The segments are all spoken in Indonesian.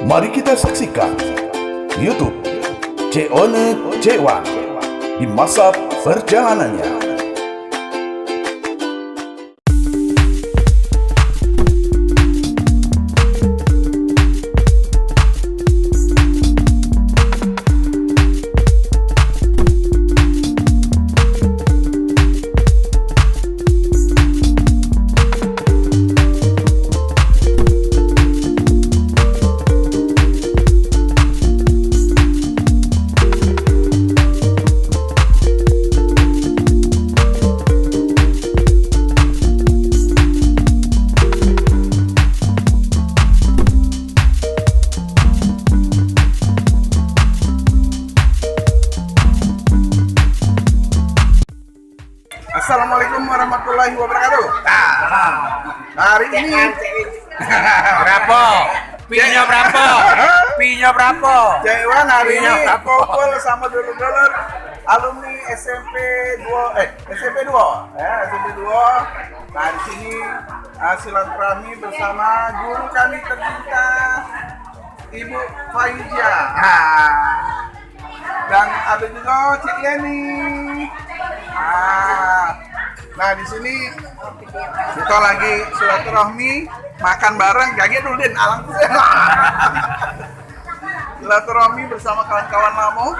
Mari kita saksikan YouTube Ceone Cewan di masa perjalanannya. Assalamualaikum warahmatullahi wabarakatuh. Hari ini berapa? Pinya berapa? Pinya berapa? Cewan hari ini kumpul sama dulur-dulur alumni SMP 2 SMP 2 SMP 2. Nah di sini silaturahmi bersama guru kami tercinta Ibu Faizia. Dan ada juga Cik Leni. Nah di sini kita lagi silaturahmi makan bareng, gage dulu din alang silaturahmi bersama kawan-kawan lama.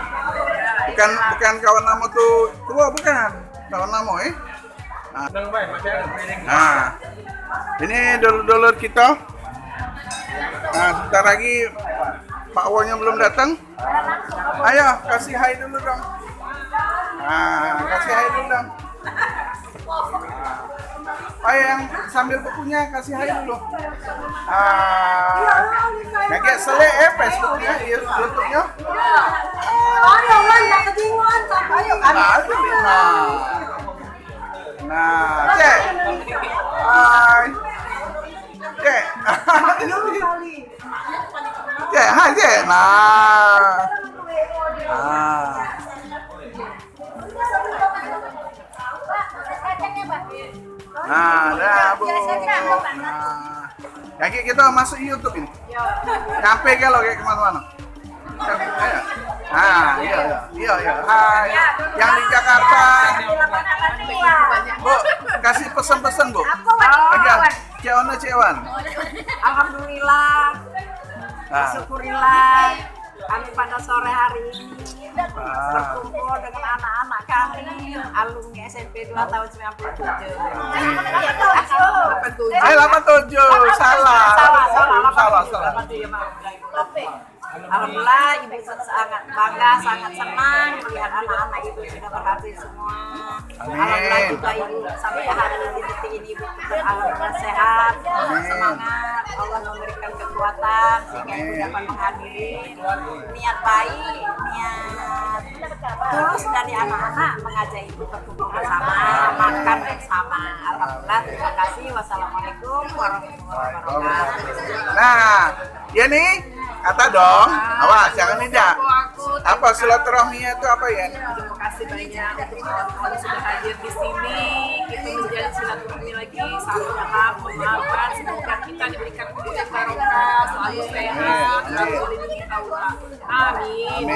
Bukan kawan lama tuh tua, bukan kawan lama Nah ini dulur-dulur kita. Nah sebentar lagi Pak Wonya belum datang. Ayo kasih hai dulu dong. Kasih hai dulu dong. Ayo yang sambil bukunya kasih hai dulu. Kayak sele Facebooknya, YouTube-nya. Ayo lah, nggak kebingungan sampai ayo kan. Nah, Cek. Hai. Cek. Cek, hai Cek. Nah, Bu. Kaki kita masuk YouTube ini. Sampai kalau kayak kemana-mana. Iya. Hai. Yang di Jakarta. Bu, kasih pesan-pesan, Bu. Aja, Ceone Cewan. Alhamdulillah. Syukurillah. Kami pada sore hari ini berkumpul dengan anak-anak kami alumni SMP 2 tahun 97. 87. Salah. Alhamdulillah ibu sangat bangga, sangat senang melihat anak-anak ibu sudah berhasil semua. Alhamdulillah juga ibu sampai hari ini detik ini ibu tetap alhamdulillah sehat, semangat. Allah memberikan kekuatan sehingga ibu dapat menghadiri niat baik, niat tulus dari anak-anak mengajak ibu berkumpul bersama, makan bersama. Alhamdulillah, terima kasih. Wassalamualaikum warahmatullahi wabarakatuh. Nah, ya nih, kata dong. Awas, jangan tidak. Apa silaturahminya itu apa ya? Terima kasih banyak untuk teman-teman sudah hadir di sini. Kita menjalin silaturahmi lagi, saling paham, memaafkan. Semoga kita diberikan kekuatan barokah, selalu sehat, selalu dilindungi Allah. Amin.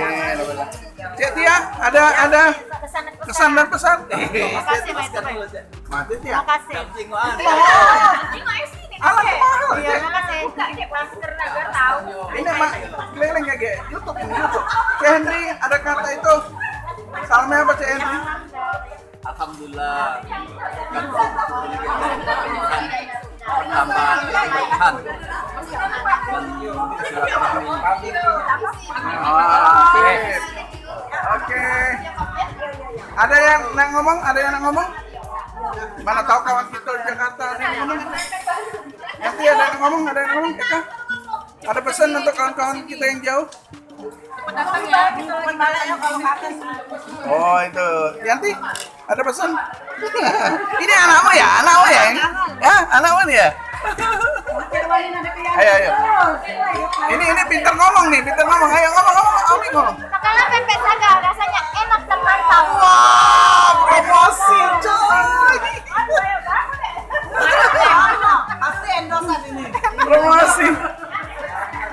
Cik Tia, ada kesan dan pesan? Terima kasih, Mati Tia. terima kasih. Iya, terima kasih. Masker agar tahu. Ini Mak keliling kayak YouTube ini YouTube. Cik Henry, ada kata itu. Salamnya apa Cik Henry? Alhamdulillah. Tambah kebaikan. Oke. Ada yang ngomong? Mana tahu kawan kita di Jakarta ada yang ngomong? Nanti ada yang ngomong, Kakak. Ada pesan untuk kawan-kawan kita yang jauh? Oh itu, Yanti, ada pesan? Ini anakmu ya? Ya, anakmu nih ya? Ayo. Ini pintar ngomong. Ayo ngomong. Makanan pepes saga rasanya enak dan mantap. Wah, promosi coy. Pasti endosan ini. Promosi.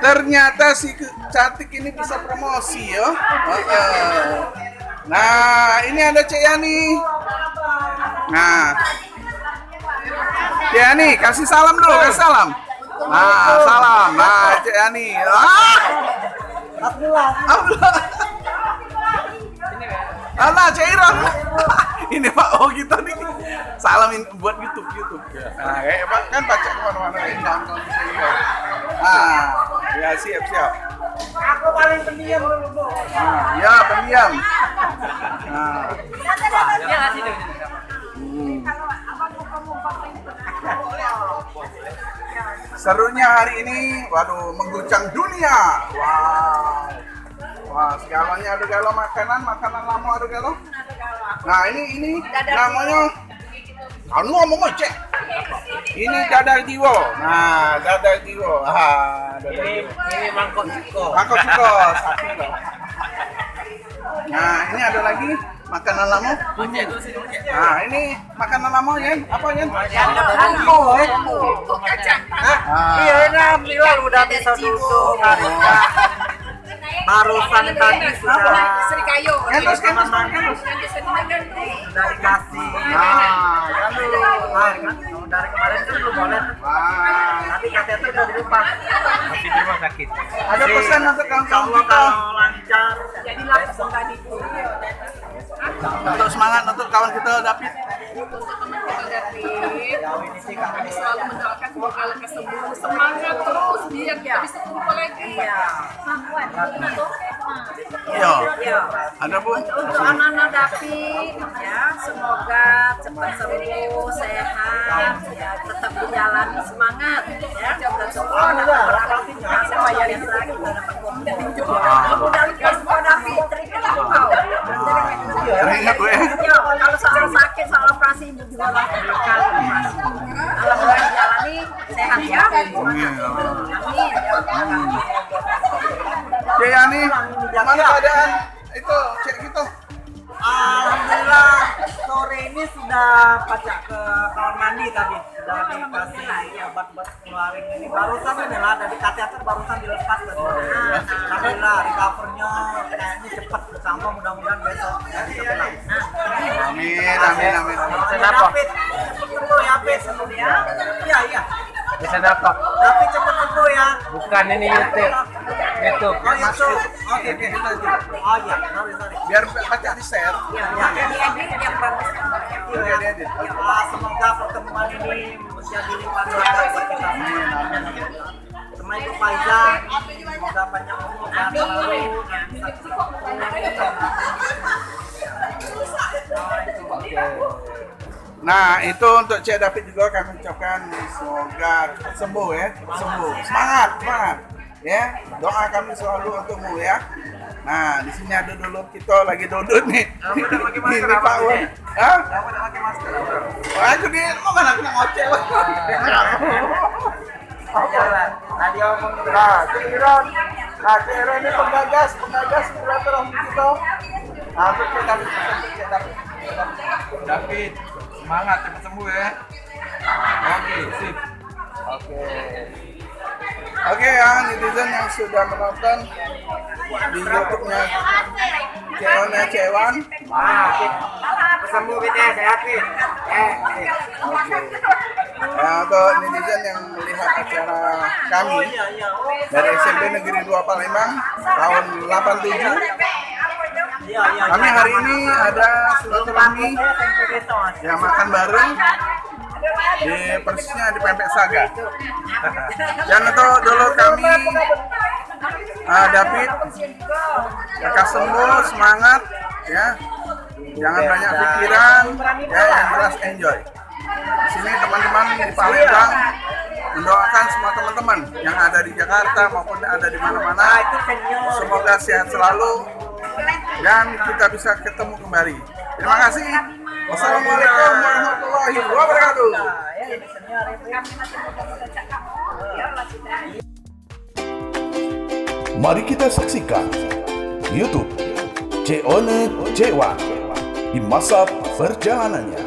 Ternyata si cantik ini bisa promosi ya. Nah, ini ada Cek Yani. Nah, Cek Yani, kasih salam dulu, kasih salam. Nah, salam. Nah, Cek Yani. Abdullah. Alah, Cek Iron. Ini Pak, oh kita nih. Salamin buat YouTube. Nah, Pak kan baca kemana-mana ini nonton Cek Iron. Ah, ya siap. Aku paling pendiam dulu, Bu. Nah, ya pendiam. Nah. Dia ngasih deh. Serunya hari ini, waduh, mengguncang dunia. Wow. Wah, segalanya ada galau makanan lama ada galau. Nah, ini namanya ngomong aja. Ini dadar jiwo. Nah, dadar jiwo. Ini mangkok siko. Mangkok siko. Nah, ini ada lagi makanan lama. Nah, ini makanan lama ya. Apa ya? Iya, ini alhamdulillah udah bisa duduk. Barusan tadi sudah Serikayo. Terus. sudah dikasih. Dari kemarin kan belum boleh. Tapi katanya udah dilupa. Masih di rumah sakit. Ada pesan untuk kawan-kawan kita. Kalau lancar. Jadi langsung tadi tuh. Untuk semangat untuk kawan kita David. Untuk teman kita David, kami selalu mendoakan semoga lekas sembuh, semangat terus biar kita bisa kumpul lagi. Iya. Ada Bu. Untuk anak-anak David ya, semoga cepat sembuh, sehat, ya, tetap menjalani semangat ya. Dan semua dapat sama yang lagi dapat mudah-mudahan semua David teringat kau. Teringat Bu ya. Ya, kalau soal sakit, soal operasi ibu juga berkali operasi. Alhamdulillah dijalani sehat ya. Amin. Cek Yani, mana keadaan itu cek gitu? Alhamdulillah sore ini sudah pacak ke kamar mandi tadi. Sudah dikasih obat buat keluarin ini. Barusan ini lah dari kateter barusan dilepas tadi. Alhamdulillah recovernya kayaknya cepat. Sama mudah-mudahan besok ya bisa pulang. Amin. David cepet sembuh ya, Pes. Iya. Bisa dapat. David cepet sembuh ya. Bukan ini YouTube. Oh YouTube. Oke. Oh iya, sorry. Biar baca di share. Diedit yang bagus. Semoga pertemuan ini menjadi limpahan berkah buat kita. Sama Ibu Faiza, semoga banyak umur dan selalu Nah, itu untuk Cek David juga kami ucapkan semoga cepat sembuh ya. Sembuh. Semangat. Ya. Doa kami selalu untukmu ya. Nah, di sini ada dulu kita lagi duduk nih. Ini Pak Wan. Hah? Aku di mana aku ngoceh. tadi omong Nah, Cek Iron ini penggagas silaturahmi kita. Nah, untuk Cek David, semangat cepat sembuh ya. Oke, sip. Oke ya, netizen yang sudah menonton di YouTube-nya Cewana Cewan. sembuh kita sehat nih. Nah, untuk netizen yang melihat acara kami dari SMP Negeri 2 Palembang tahun 87, kami hari ini ada silaturahmi yang makan bareng di persisnya di Pempek Saga. Dan untuk dulu kami David, lekas sembuh, semangat ya, jangan banyak pikiran ya, yang jelas enjoy. Di sini teman-teman di Palembang mendoakan semua teman-teman yang ada di Jakarta maupun ada di mana-mana, semoga sehat selalu dan kita bisa ketemu kembali. Terima kasih. Wassalamualaikum warahmatullahi wabarakatuh. Mari kita saksikan YouTube Ceone Cewan di masa perjalanannya.